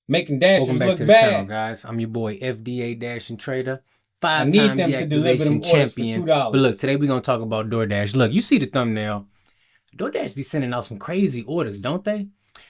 making dashers Welcome back look to the channel, bad. guys. I'm your boy FDA Dash and Trader, I need five-time them to deliver them deactivation orders for champion. But look, $2. today we're gonna talk about Doordash. Look, you see the thumbnail. Doordash be sending out some crazy orders, don't they?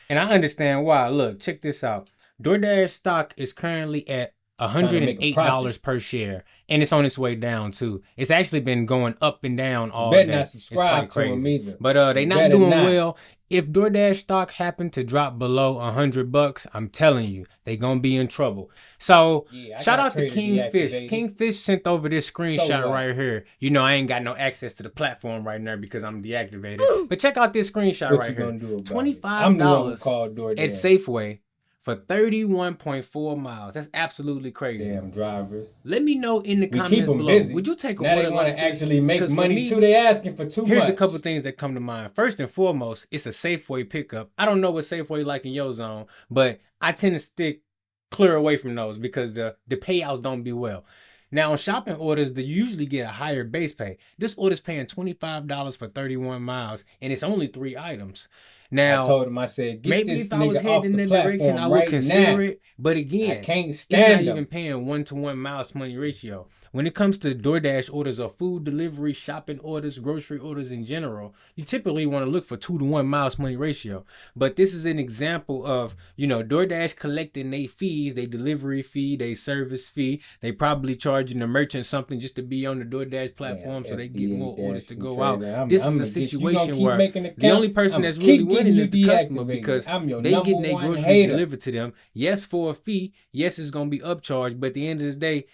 And I understand why. Look, check this out. Doordash stock is currently at Trying to make a profit. $108 per share, and it's on its way down too. It's actually been going up and down You all better day. not It's subscribe quite to them crazy. either. But they You not better doing not. well. If Doordash stock happened to drop below $100, I'm telling you, they gonna be in trouble. So Yeah, shout out to Trader Kingfish. deactivated. Kingfish sent over this screenshot So what? right here. You know I ain't got no access to the platform right now because I'm deactivated. But check out this screenshot What right you here. gonna do about it? $25 I'm the one who called DoorDash. at Safeway for 31.4 miles. That's absolutely crazy. Damn drivers. Let me know in the We comments keep them below. busy. Would you take a Now they order want like to this? actually make 'Cause for money me, too. They asking for too much. Here's a couple things that come to mind. First and foremost, it's a Safeway pickup. I don't know what Safeway like in your zone, but I tend to stick clear away from those because the payouts don't be well. Now on shopping orders, you usually get a higher base pay. This order's paying $25 for 31 miles, and it's only 3 items. Now, I told him, I said, get maybe this if I was nigga off heading the in that direction, platform I would right consider now. it. But again, I can't it's stand not them. even paying 1-to-1 miles to money ratio. When it comes to DoorDash orders or food delivery, shopping orders, grocery orders in general, you typically want to look for 2-to-1 miles to money ratio. But this is an example of, you know, DoorDash collecting their fees, they delivery fee, they service fee. They probably charging the merchant something just to be on the DoorDash platform so they get more orders to go out. This is a situation where the only person that's really winning is the customer because they getting their groceries delivered to them. Yes, for a fee. Yes, it's going to be upcharged. But at the end of the day,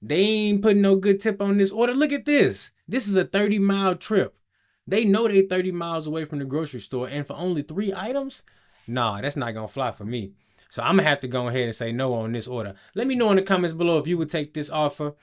they ain't putting no good tip on this order. Look at this. This is a 30-mile trip. They know they 30 miles away from the grocery store. And for only 3 items? Nah, that's not going to fly for me. So I'm going to have to go ahead and say no on this order. Let me know in the comments below if you would take this offer.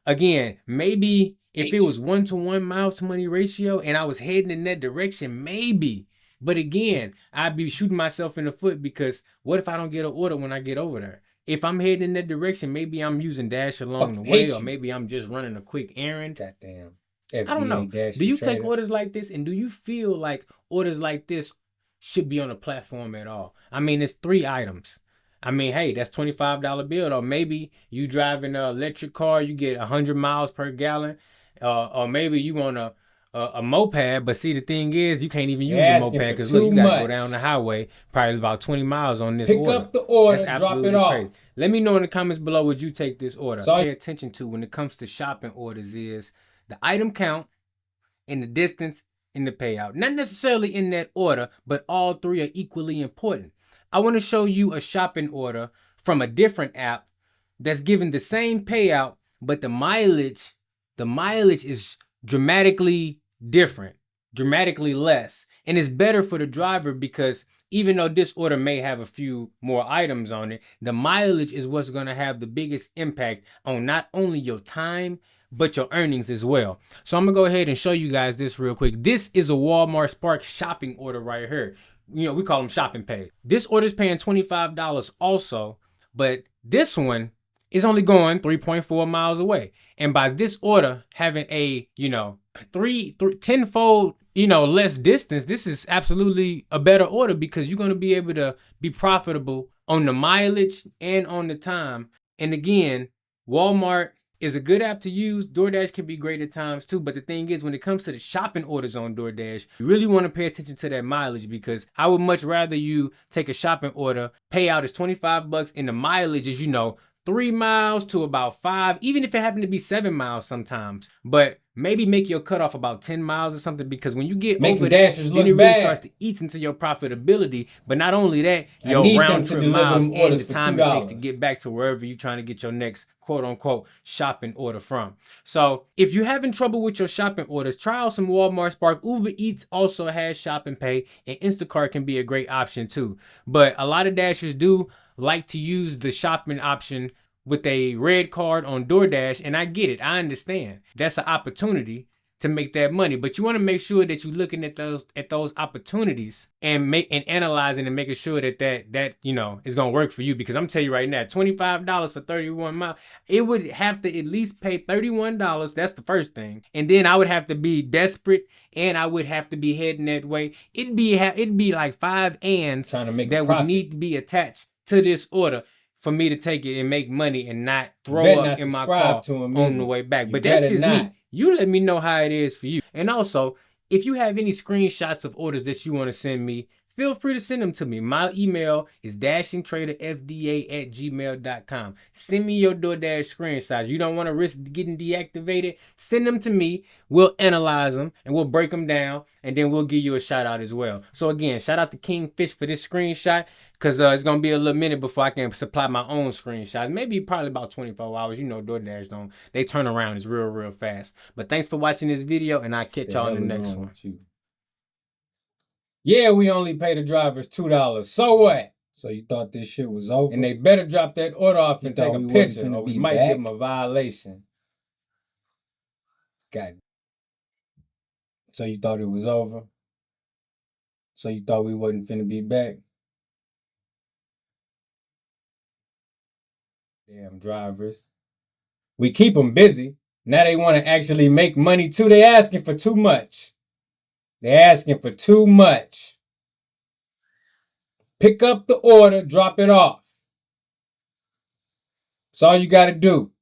Again, maybe if it was 1-to-1 miles to money ratio and I was heading in that direction, maybe. But again, I'd be shooting myself in the foot because what if I don't get an order when I get over there? If I'm heading in that direction, maybe I'm using Dash along the way, or maybe I'm just running a quick errand. Goddamn. I don't know. Do you take orders like this, and do you feel like orders like this should be on a platform at all? I mean, it's 3 items. I mean, hey, that's $25 bill. Or maybe you driving an electric car, you get 100 miles per gallon. Or maybe you want a moped, but see, the thing is, you can't even use a moped because look, you gotta go down the highway, probably about 20 miles on this order. Pick up the order, that's drop it off. crazy. Let me know in the comments below, would you take this order? Pay attention to when it comes to shopping orders is the item count and the distance and the payout. Not necessarily in that order, but all 3 are equally important. I want to show you a shopping order from a different app that's giving the same payout, but the mileage is dramatically different, dramatically less. And it's better for the driver because even though this order may have a few more items on it, the mileage is what's going to have the biggest impact on not only your time, but your earnings as well. So I'm going to go ahead and show you guys this real quick. This is a Walmart Spark shopping order right here. You know, we call them shopping pay. This order is paying $25 also, but this one is only going 3.4 miles away. And by this order having a, you know, 10-fold, you know, less distance, this is absolutely a better order because you're going to be able to be profitable on the mileage and on the time. And again, Walmart is a good app to use. DoorDash can be great at times too. But the thing is, when it comes to the shopping orders on DoorDash, you really want to pay attention to that mileage because I would much rather you take a shopping order, payout is $25 and the mileage is, you know, 3 miles to about 5, even if it happened to be 7 miles sometimes. But maybe make your cutoff about 10 miles or something because when you get over that, then it really starts to eat into your profitability. But not only that, your round trip miles and the time it takes to get back to wherever you're trying to get your next quote unquote shopping order from. So if you're having trouble with your shopping orders, try out some Walmart Spark. Uber Eats also has shopping pay, and Instacart can be a great option too. But a lot of Dashers do like to use the shopping option with a red card on DoorDash, and I get it. I understand. That's an opportunity to make that money, but you want to make sure that you're looking at those opportunities and analyzing and making sure that you know is gonna work for you. Because I'm telling you right now, $25 for 31 miles, it would have to at least pay $31. That's the first thing, and then I would have to be desperate, and I would have to be heading that way. It'd be like 5 ands that would need to be attached to this order for me to take it and make money and not throw up in my car on the way back. But that's just me. You let me know how it is for you. And also, if you have any screenshots of orders that you want to send me, feel free to send them to me. My email is dashingtraderfda@gmail.com. Send me your DoorDash screenshots. You don't want to risk getting deactivated? Send them to me. We'll analyze them and we'll break them down, and then we'll give you a shout out as well. So again, shout out to Kingfish for this screenshot, because it's going to be a little minute before I can supply my own screenshots. Maybe probably about 24 hours. You know, DoorDash they turn around. It's real fast. But thanks for watching this video, and I'll catch y'all in the next one. Yeah, we only pay the drivers $2. So what? So you thought this shit was over? And they better drop that order off and take a picture, or we might give them a violation. God. So you thought it was over? So you thought we wasn't finna be back? Damn drivers. We keep them busy. Now they want to actually make money too. They asking for too much. They're asking for too much. Pick up the order, drop it off. That's all you got to do.